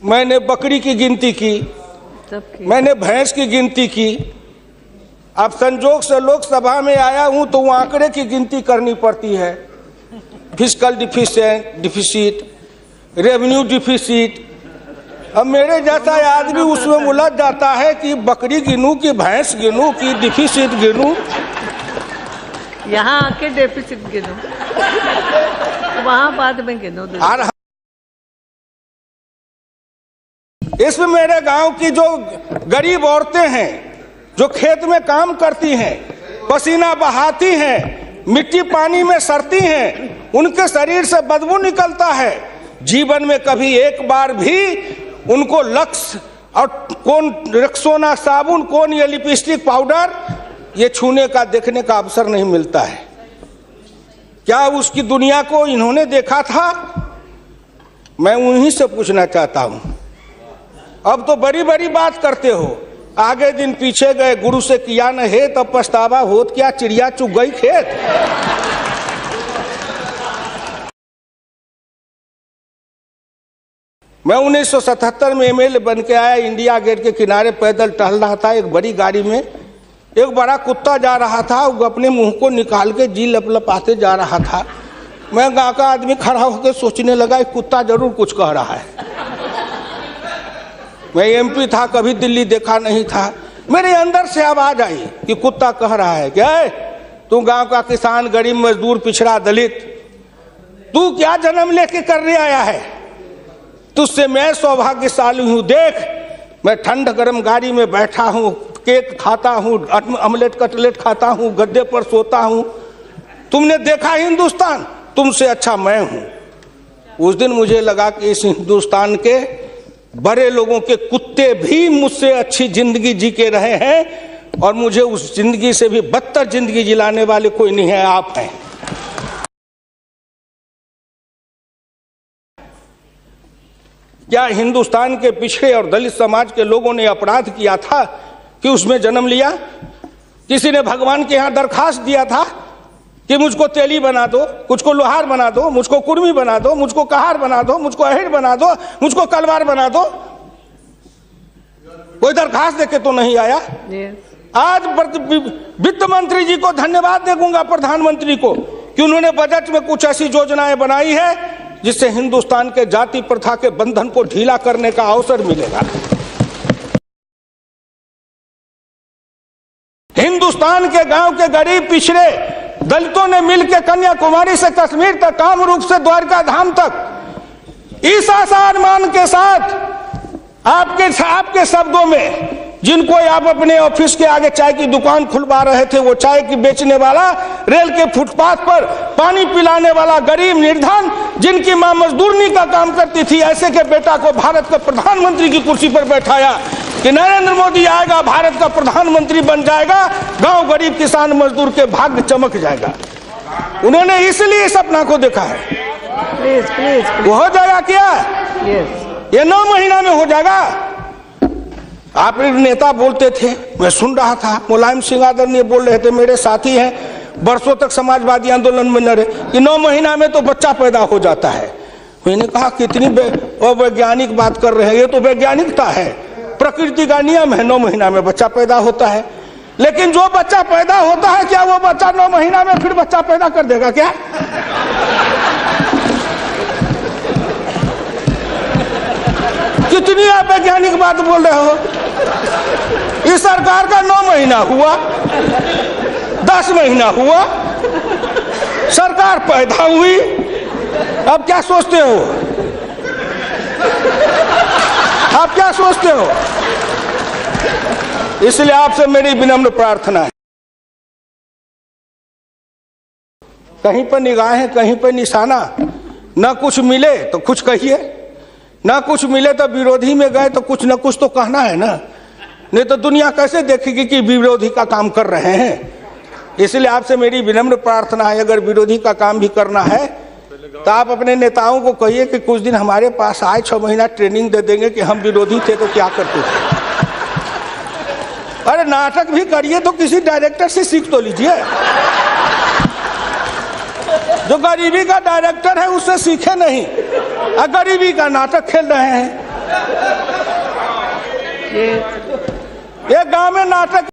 मैंने बकरी की गिनती की, मैंने भैंस की गिनती की। अब संजोग से लोकसभा में आया हूं तो वो आंकड़े की गिनती करनी पड़ती है। Fiscal deficit, revenue deficit. अब मेरे जैसा आदमी उसमें उलझ जाता है कि बकरी गिनूं कि भैंस गिनूं कि डिफिसिट गिनूं। यहाँ आके डेफिसिट गिनो, वहाँ बाद में गिनो। इसमें मेरे गांव की जो गरीब औरतें हैं, जो खेत में काम करती हैं, पसीना बहाती हैं, मिट्टी पानी में सड़ती हैं, उनके शरीर से बदबू निकलता है। जीवन में कभी एक बार भी उनको लक्स और कौन रेक्सोना साबुन, कौन ये लिपस्टिक पाउडर ये छूने का देखने का अवसर नहीं मिलता है। क्या उसकी दुनिया को इन्होंने देखा था? मैं उन्हीं से पूछना चाहता हूं। अब तो बड़ी बड़ी बात करते हो, आगे दिन पीछे गए, गुरु से किया न है तब पछतावा होत क्या, चिड़िया चुग गई खेत। मैं 1977 में एमएलए बन के आया, इंडिया गेट के किनारे पैदल टहल रहा था। एक बड़ी गाड़ी में एक बड़ा कुत्ता जा रहा था, वो अपने मुंह को निकाल के जी लपलपाते जा रहा था। मैं गांव का आदमी खड़ा होकर सोचने लगा, कुत्ता जरूर कुछ कह रहा है। मैं एमपी था, कभी दिल्ली देखा नहीं था। मेरे अंदर से आवाज आई कि कुत्ता कह रहा है क्या है, तू गांव का किसान, गरीब, मजदूर, पिछड़ा, दलित, तू क्या जन्म लेके करने आया है? तुझसे मैं सौभाग्यशाली हूं। देख, मैं ठंड गर्म गाड़ी में बैठा हूं, केक खाता हूं, ऑमलेट कटलेट खाता हूं, गद्दे पर सोता हूं। तुमने देखा हिंदुस्तान, तुमसे अच्छा मैं हूं। उस दिन मुझे लगा कि इस हिंदुस्तान के बड़े लोगों के कुत्ते भी मुझसे अच्छी जिंदगी जी के रहे हैं, और मुझे उस जिंदगी से भी बदतर जिंदगी जिलाने वाले कोई नहीं है, आप हैं। क्या हिंदुस्तान के पिछड़े और दलित समाज के लोगों ने अपराध किया था कि उसमें जन्म लिया? किसी ने भगवान के यहां दरखास्त दिया था कि मुझको तेली बना दो, मुझको लोहार बना दो, मुझको कुर्मी बना दो, मुझको कहार बना दो, मुझको अहिर बना दो, मुझको कलवार बना दो? कोई दरखास्त देके तो नहीं आया। आज वित्त मंत्री जी को धन्यवाद दूंगा, प्रधानमंत्री को, कि उन्होंने बजट में कुछ ऐसी योजनाएं बनाई है जिससे हिंदुस्तान के जाति प्रथा के बंधन को ढीला करने का अवसर मिलेगा। हिंदुस्तान के गांव के गरीब पिछड़े दलितों ने मिलकर कन्याकुमारी से कश्मीर तक, कामरूप से द्वारका धाम तक, इस आसान के साथ आपके शब्दों में, जिनको आप अपने ऑफिस के आगे चाय की दुकान खुलवा रहे थे, वो चाय की बेचने वाला, रेल के फुटपाथ पर पानी पिलाने वाला गरीब निर्धन, जिनकी मां मजदूरनी का काम करती थी, ऐसे के बेटा को भारत के प्रधानमंत्री की कुर्सी पर बैठाया कि नरेंद्र मोदी आएगा, भारत का प्रधानमंत्री बन जाएगा, गांव गरीब किसान मजदूर के भाग्य चमक जाएगा। उन्होंने इसलिए सपना को देखा है। प्लीज वो हो जाएगा क्या? ये 9 महीना में हो जाएगा। आप नेता बोलते थे, मैं सुन रहा था, मुलायम सिंह आदरणीय बोल रहे थे, मेरे साथी हैं, बरसों तक समाजवादी आंदोलन में लड़े, कि 9 महीना में तो बच्चा पैदा हो जाता है। मैंने कहा कितनी वैज्ञानिक बात कर रहे हैं, ये तो वैज्ञानिकता है, प्रकृति का नियम है, 9 महीना में बच्चा पैदा होता है। लेकिन जो बच्चा पैदा होता है, क्या वो बच्चा 9 महीना में फिर बच्चा पैदा कर देगा क्या? कितनी आप वैज्ञानिक बात बोल रहे हो? इस सरकार का 9 महीना हुआ, 10 महीना हुआ, सरकार पैदा हुई, अब क्या सोचते हो? आप क्या सोचते हो? इसलिए आपसे मेरी विनम्र प्रार्थना है, कहीं पर निगाहें, कहीं पर निशाना, न कुछ मिले तो कुछ कहिए, ना कुछ मिले तो विरोधी में गए तो कुछ न कुछ तो कहना है ना, नहीं तो दुनिया कैसे देखेगी कि विरोधी का काम कर रहे हैं। इसलिए आपसे मेरी विनम्र प्रार्थना है, अगर विरोधी का काम भी करना है तो आप अपने नेताओं को कहिए कि कुछ दिन हमारे पास आए, 6 महीना ट्रेनिंग दे देंगे कि हम विरोधी थे तो क्या करते थे। अरे नाटक भी करिए तो किसी डायरेक्टर से सीख तो लीजिए, जो गरीबी का डायरेक्टर है उससे सीखे नहीं, गरीबी का नाटक खेल रहे हैं। ये एक गांव में नाटक